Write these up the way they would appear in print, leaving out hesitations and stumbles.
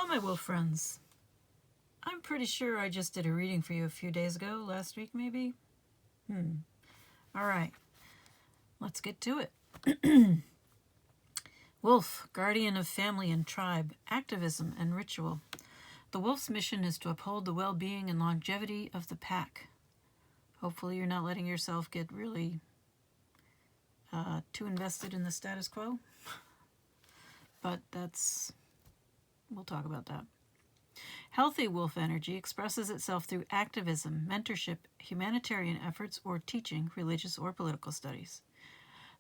Hello, my wolf friends. I'm pretty sure I just did a reading for you a few days ago, last week maybe. All right, let's get to it. Wolf, guardian of family and tribe, activism and ritual. The wolf's mission is to uphold the well-being and longevity of the pack. Hopefully you're not letting yourself get really too invested in the status quo. But we'll talk about that. Healthy wolf energy expresses itself through activism, mentorship, humanitarian efforts, or teaching, religious or political studies.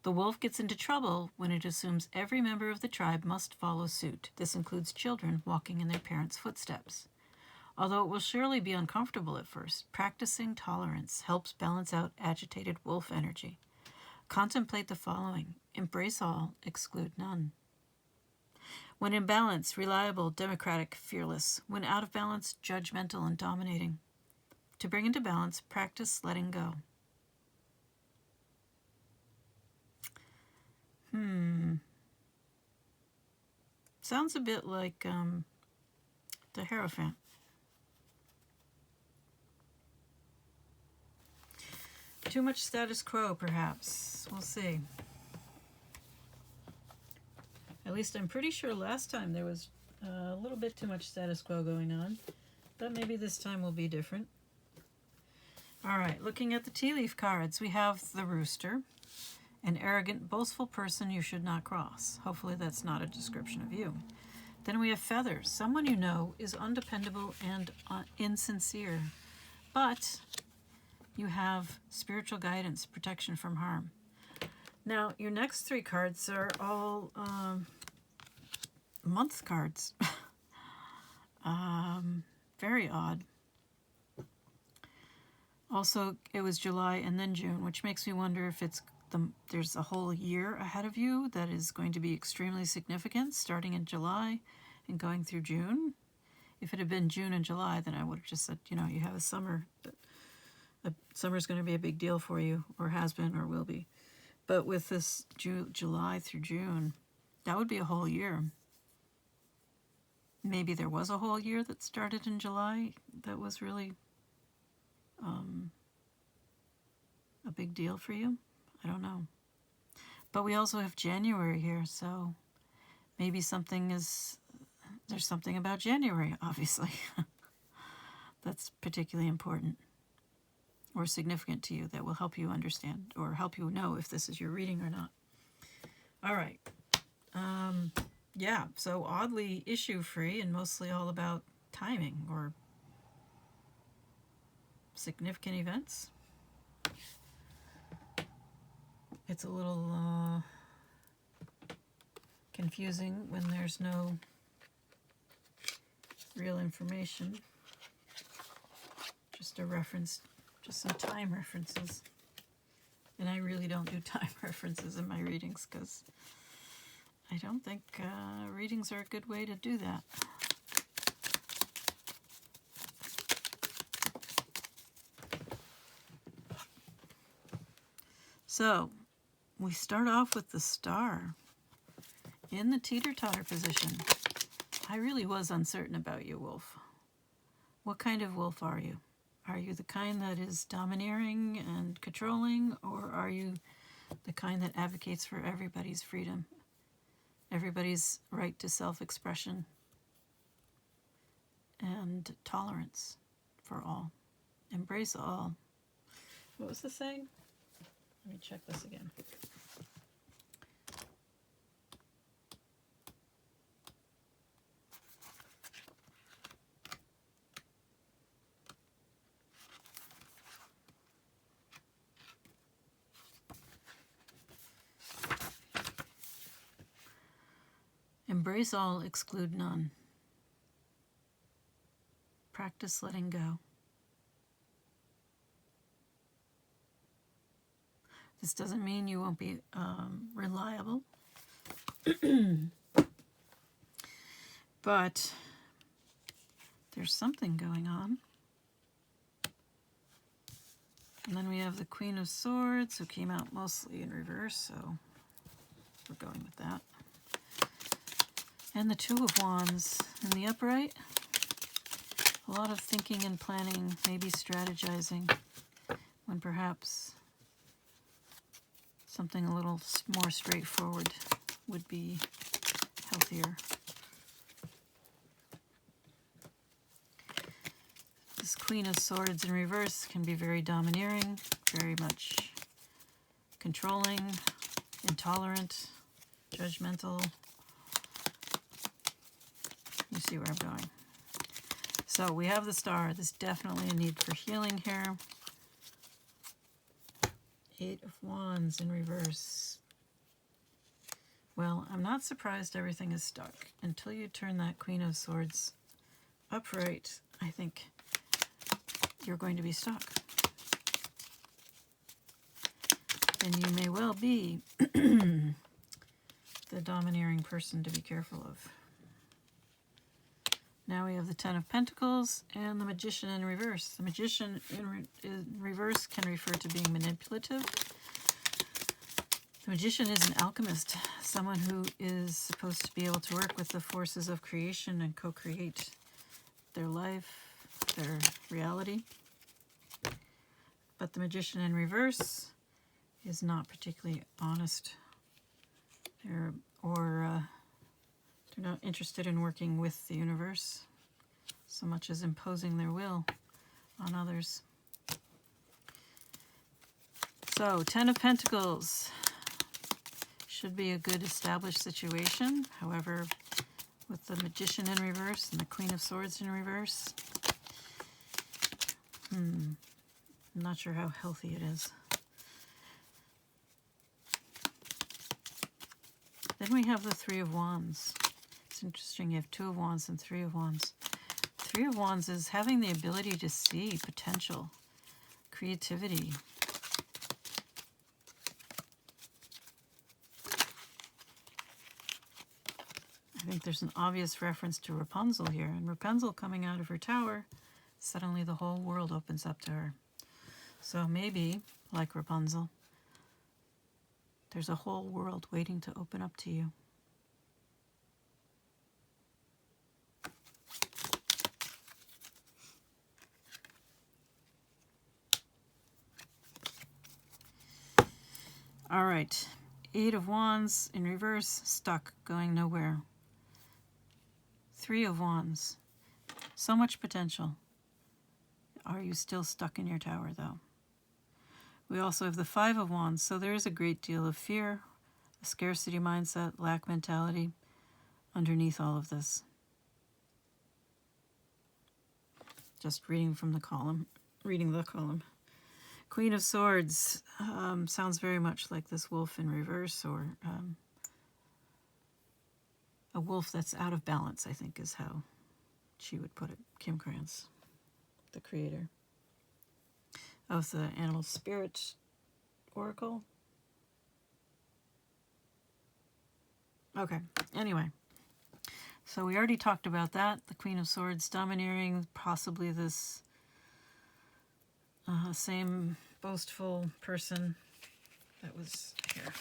The wolf gets into trouble when it assumes every member of the tribe must follow suit. This includes children walking in their parents' footsteps. Although it will surely be uncomfortable at first, practicing tolerance helps balance out agitated wolf energy. Contemplate the following: embrace all, exclude none. When in balance, reliable, democratic, fearless. When out of balance, judgmental and dominating. To bring into balance, practice letting go. Sounds a bit like the Hierophant. Too much status quo, perhaps. We'll see. At least I'm pretty sure last time there was a little bit too much status quo going on. But maybe this time will be different. All right, looking at the tea leaf cards, we have the Rooster, an arrogant, boastful person you should not cross. Hopefully that's not a description of you. Then we have Feathers, someone you know is undependable and insincere. But you have spiritual guidance, protection from harm. Now, your next three cards are all month cards. Very odd. Also, it was July and then June, which makes me wonder if there's a whole year ahead of you that is going to be extremely significant, starting in July and going through June. If it had been June and July, then I would have just said, you have a summer. Summer's going to be a big deal for you, or has been, or will be. But with this July through June, that would be a whole year. Maybe there was a whole year that started in July that was really a big deal for you. I don't know. But we also have January here, so maybe there's something about January, obviously, that's particularly important or significant to you that will help you understand or help you know if this is your reading or not. All right. Yeah, so oddly issue-free and mostly all about timing or significant events. It's a little confusing when there's no real information. Just a reference, just some time references. And I really don't do time references in my readings because I don't think readings are a good way to do that. So, we start off with the Star in the teeter-totter position. I really was uncertain about you, Wolf. What kind of wolf are you? Are you the kind that is domineering and controlling, or are you the kind that advocates for everybody's freedom, everybody's right to self-expression, and tolerance for all? Embrace all. What was the saying? Let me check this again. Embrace all, exclude none. Practice letting go. This doesn't mean you won't be reliable, but there's something going on. And then we have the Queen of Swords, who came out mostly in reverse, so we're going with that. And the Two of Wands in the upright. A lot of thinking and planning, maybe strategizing, when perhaps something a little more straightforward would be healthier. This Queen of Swords in reverse can be very domineering, very much controlling, intolerant, judgmental. You see where I'm going. So we have the Star. There's definitely a need for healing here. Eight of Wands in reverse. Well, I'm not surprised everything is stuck. Until you turn that Queen of Swords upright, I think you're going to be stuck. And you may well be the domineering person to be careful of. Now we have the Ten of Pentacles and the Magician in reverse. The Magician in reverse can refer to being manipulative. The Magician is an alchemist, someone who is supposed to be able to work with the forces of creation and co-create their life, their reality. But the Magician in reverse is not particularly honest. They're not interested in working with the universe so much as imposing their will on others. So, Ten of Pentacles should be a good established situation. However, with the Magician in reverse and the Queen of Swords in reverse, I'm not sure how healthy it is. Then we have the Three of Wands. It's interesting, you have Two of Wands and Three of Wands. Three of Wands is having the ability to see potential, creativity. I think there's an obvious reference to Rapunzel here, and Rapunzel coming out of her tower, suddenly the whole world opens up to her. So maybe, like Rapunzel, there's a whole world waiting to open up to you. All right, Eight of Wands in reverse, stuck, going nowhere. Three of Wands, so much potential. Are you still stuck in your tower, though? We also have the Five of Wands, so there is a great deal of fear, a scarcity mindset, lack mentality underneath all of this. Just reading from the column, Queen of Swords sounds very much like this wolf in reverse, or a wolf that's out of balance, I think is how she would put it. Kim Krantz, the creator of the Animal Spirit Oracle. Okay, anyway. So we already talked about that. The Queen of Swords domineering, possibly this same boastful person that was here.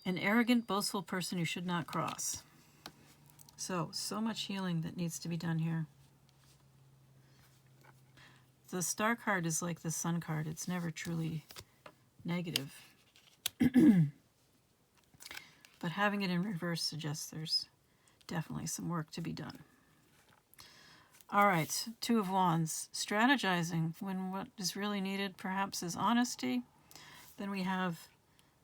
An arrogant, boastful person who should not cross. So much healing that needs to be done here. The Star card is like the Sun card. It's never truly negative. But having it in reverse suggests there's definitely some work to be done. All right, Two of Wands. Strategizing when what is really needed perhaps is honesty. Then we have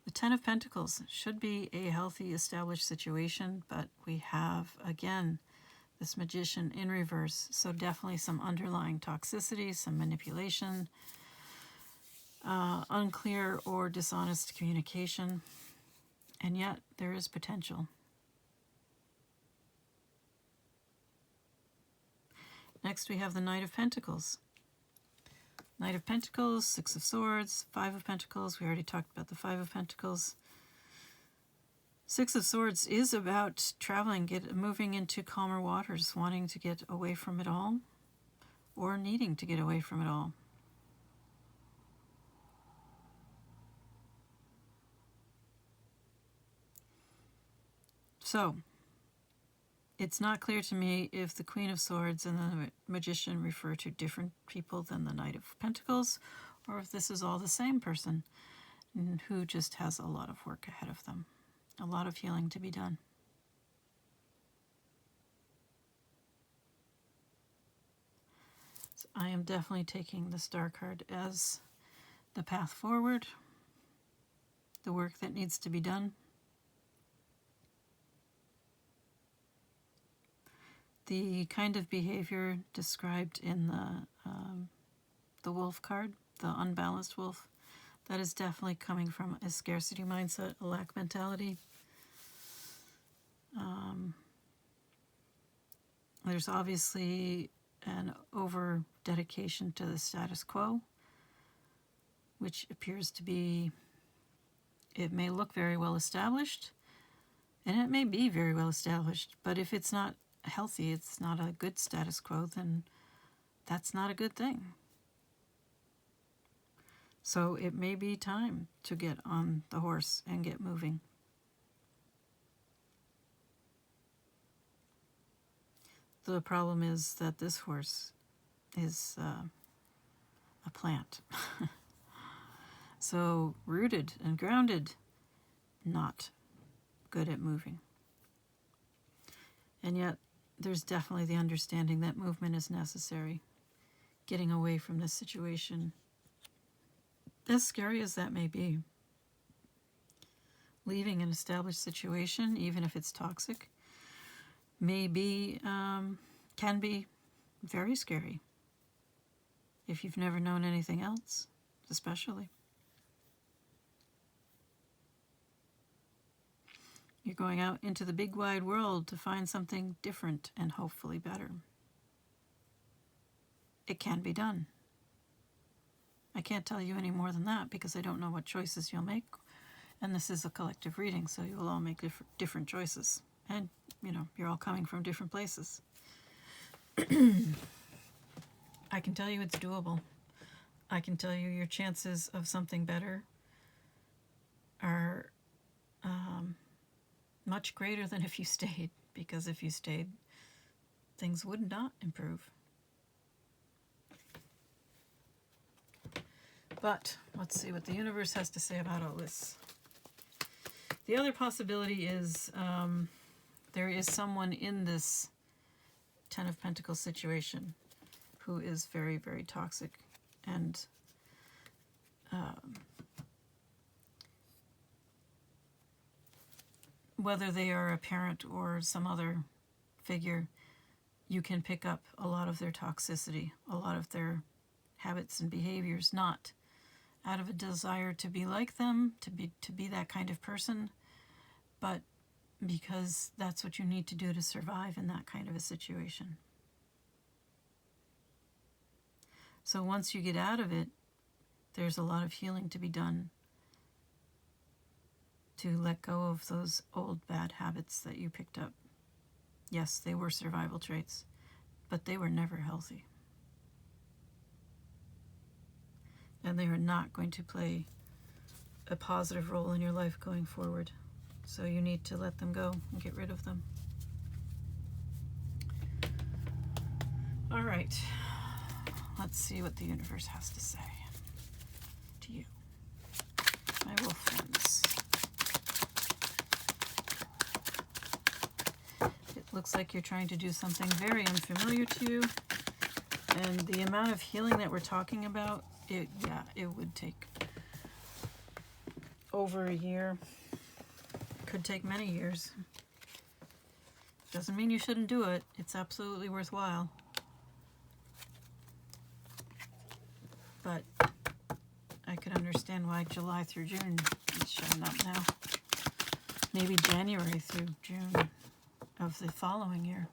the Ten of Pentacles. Should be a healthy, established situation, but we have, again, this Magician in reverse. So definitely some underlying toxicity, some manipulation, unclear or dishonest communication. And yet there is potential. Next we have the Knight of Pentacles. Knight of Pentacles, Six of Swords, Five of Pentacles. We already talked about the Five of Pentacles. Six of Swords is about traveling, moving into calmer waters, wanting to get away from it all, or needing to get away from it all. So, It's not clear to me if the Queen of Swords and the Magician refer to different people than the Knight of Pentacles, or if this is all the same person who just has a lot of work ahead of them, a lot of healing to be done. So I am definitely taking the Star card as the path forward, the work that needs to be done. The kind of behavior described in the wolf card, the unbalanced wolf, that is definitely coming from a scarcity mindset, a lack mentality. There's obviously an over dedication to the status quo, which appears to be, it may look very well established, and it may be very well established, but if it's not healthy, it's not a good status quo, then that's not a good thing. So it may be time to get on the horse and get moving. The problem is that this horse is a plant. So rooted and grounded, not good at moving. And yet there's definitely the understanding that movement is necessary. Getting away from this situation, as scary as that may be, leaving an established situation, even if it's toxic, may be, can be very scary. If you've never known anything else, especially. You're going out into the big wide world to find something different and hopefully better. It can be done. I can't tell you any more than that because I don't know what choices you'll make. And this is a collective reading, so you will all make different choices. And, you know, you're all coming from different places. I can tell you it's doable. I can tell you your chances of something better are much greater than if you stayed, because if you stayed, things would not improve. But let's see what the universe has to say about all this. The other possibility is there is someone in this Ten of Pentacles situation who is very, very toxic, and whether they are a parent or some other figure, you can pick up a lot of their toxicity, a lot of their habits and behaviors, not out of a desire to be like them, to be that kind of person, but because that's what you need to do to survive in that kind of a situation. So once you get out of it, there's a lot of healing to be done to let go of those old bad habits that you picked up. Yes, they were survival traits, but they were never healthy. And they are not going to play a positive role in your life going forward. So you need to let them go and get rid of them. All right. Let's see what the universe has to say to you, my wolf friends. It looks like you're trying to do something very unfamiliar to you. And the amount of healing that we're talking about, it would take over a year. Could take many years. Doesn't mean you shouldn't do it. It's absolutely worthwhile. But I could understand why July through June is showing up now. Maybe January through June of the following year.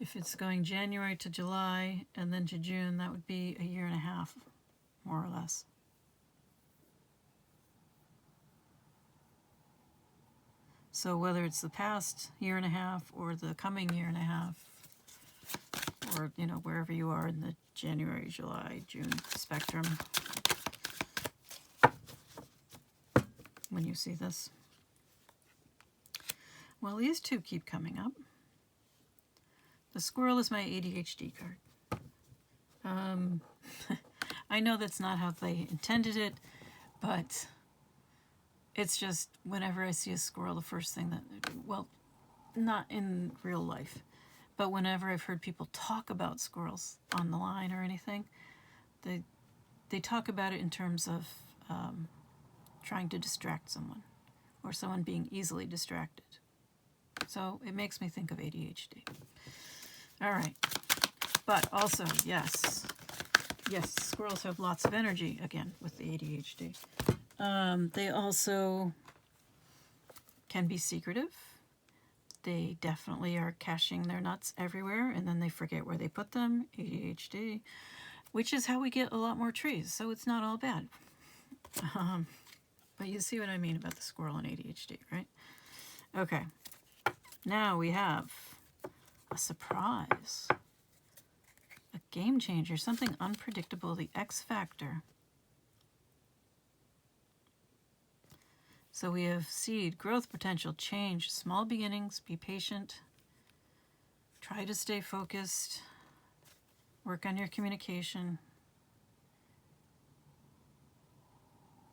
If it's going January to July and then to June, that would be a year and a half, more or less. So whether it's the past year and a half or the coming year and a half, or, you know, wherever you are in the January, July, June spectrum, when you see this. Well, these two keep coming up. The squirrel is my ADHD card. I know that's not how they intended it, but it's just whenever I see a squirrel, the first thing that, well, not in real life, but whenever I've heard people talk about squirrels on the line or anything, they talk about it in terms of trying to distract someone or someone being easily distracted. So it makes me think of ADHD. All right. But also, yes, squirrels have lots of energy, again, with the ADHD. They also can be secretive. They definitely are caching their nuts everywhere, and then they forget where they put them, ADHD, which is how we get a lot more trees, so it's not all bad. But you see what I mean about the squirrel and ADHD, right? Okay, now we have a surprise. A game changer, something unpredictable, the X factor. So we have seed, growth potential, change, small beginnings, be patient, try to stay focused, work on your communication,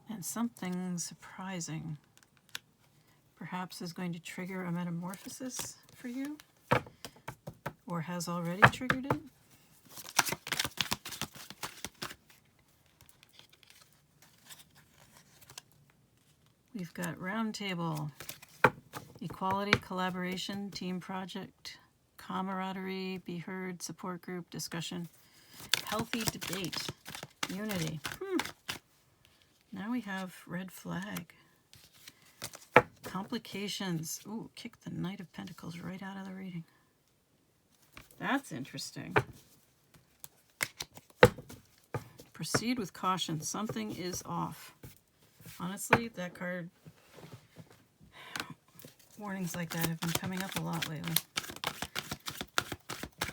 and something surprising perhaps is going to trigger a metamorphosis for you, or has already triggered it. We've got roundtable, equality, collaboration, team project, camaraderie, be heard, support group, discussion, healthy debate, unity. Now we have red flag. Complications. Ooh, kick the Knight of Pentacles right out of the reading. That's interesting. Proceed with caution. Something is off. Honestly, that card, warnings like that have been coming up a lot lately.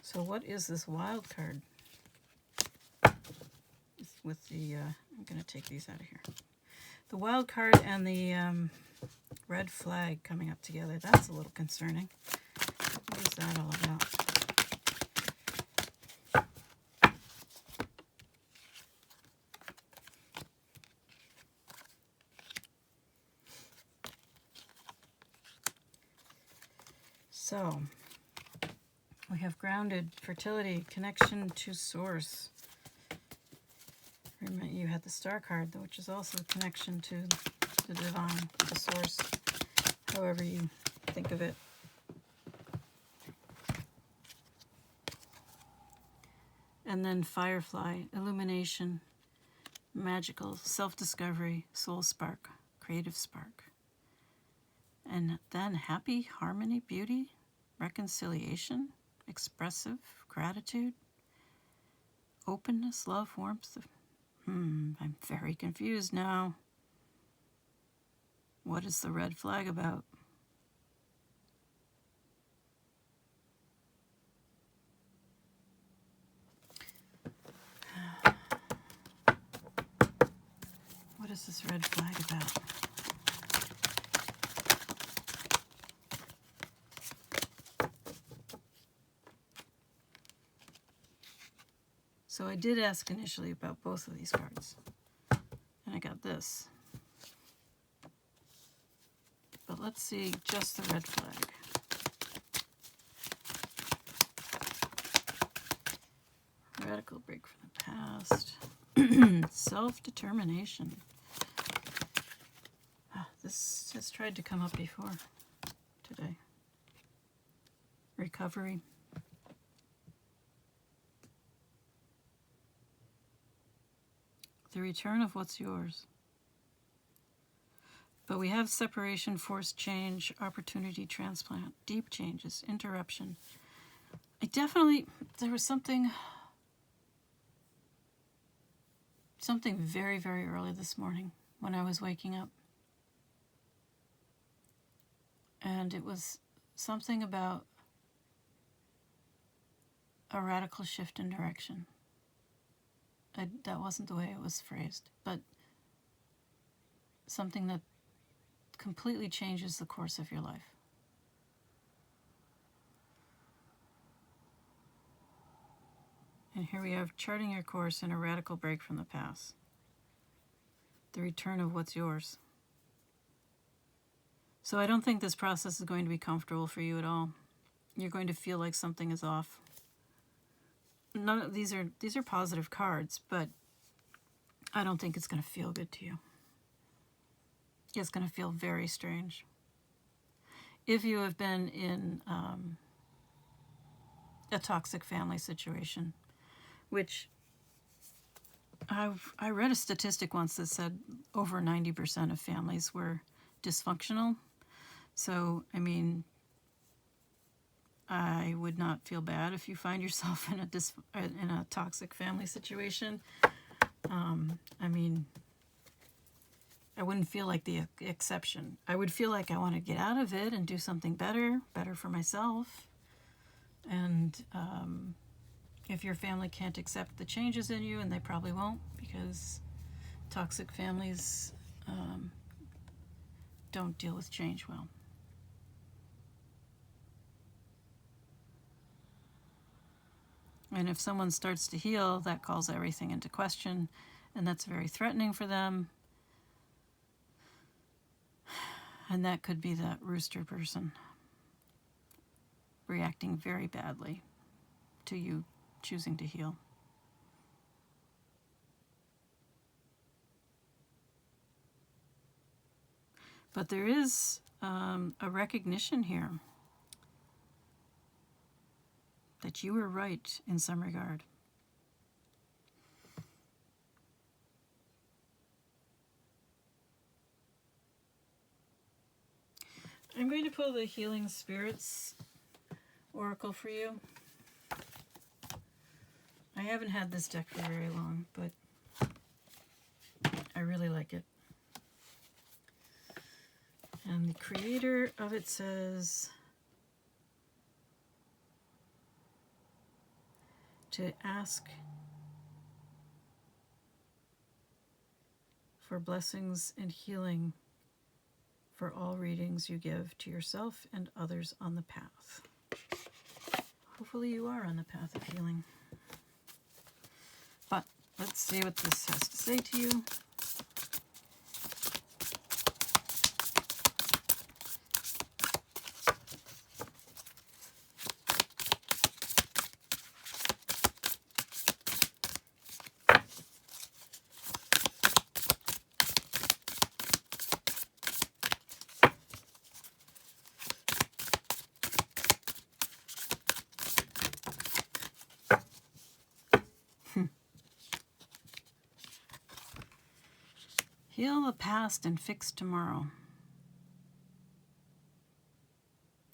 So what is this wild card? With the, I'm going to take these out of here. The wild card and the red flag coming up together. That's a little concerning. What is that all about? So, we have grounded, fertility, connection to source. Remember, you had the star card, which is also a connection to the divine, the source, however you think of it. And then firefly, illumination, magical, self-discovery, soul spark, creative spark. And then happy, harmony, beauty, reconciliation, expressive, gratitude, openness, love, warmth. I'm very confused now. What is the red flag about? What is this red flag about? So I did ask initially about both of these cards, and I got this. But let's see just the red flag. Radical break from the past. Self-determination. This has tried to come up before today. Recovery. The return of what's yours. But we have separation, forced change, opportunity, transplant, deep changes, interruption. There was something very, very early this morning when I was waking up. And it was something about a radical shift in direction. That wasn't the way it was phrased, but something that completely changes the course of your life. And here we have charting your course in a radical break from the past. The return of what's yours. So I don't think this process is going to be comfortable for you at all. You're going to feel like something is off. None of these are positive cards, but I don't think it's going to feel good to you. It's going to feel very strange. If you have been in a toxic family situation, which I read a statistic once that said over 90% of families were dysfunctional. So, I mean, I would not feel bad if you find yourself in a toxic family situation. I mean, I wouldn't feel like the exception. I would feel like I want to get out of it and do something better for myself. And if your family can't accept the changes in you, and they probably won't, because toxic families don't deal with change well. And if someone starts to heal, that calls everything into question, and that's very threatening for them. And that could be that rooster person reacting very badly to you choosing to heal. But there is a recognition here that you were right in some regard. I'm going to pull the Healing Spirits Oracle for you. I haven't had this deck for very long, but I really like it. And the creator of it says to ask for blessings and healing for all readings you give to yourself and others on the path. Hopefully you are on the path of healing. But let's see what this has to say to you. Heal the past and fix tomorrow.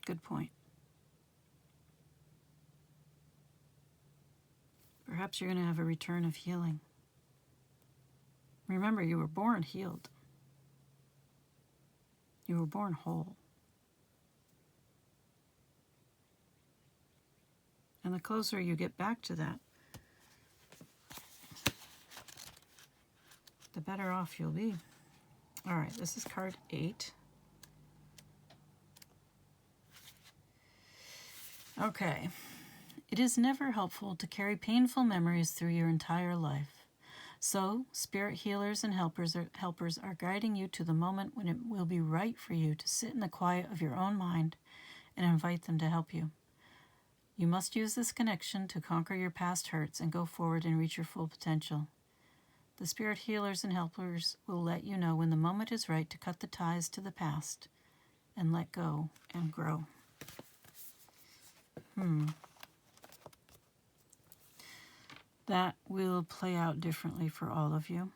Good point. Perhaps you're going to have a return of healing. Remember, you were born healed. You were born whole. And the closer you get back to that, the better off you'll be. All right, this is card 8. Okay. It is never helpful to carry painful memories through your entire life. So, spirit healers and helpers are guiding you to the moment when it will be right for you to sit in the quiet of your own mind and invite them to help you. You must use this connection to conquer your past hurts and go forward and reach your full potential. The spirit healers and helpers will let you know when the moment is right to cut the ties to the past and let go and grow. That will play out differently for all of you.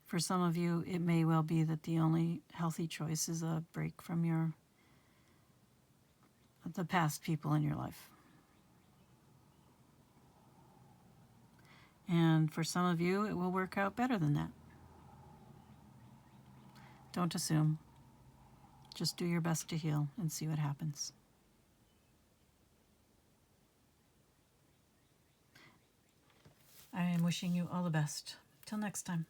For some of you, it may well be that the only healthy choice is a break from the past people in your life. And for some of you, it will work out better than that. Don't assume. Just do your best to heal and see what happens. I am wishing you all the best. Till next time.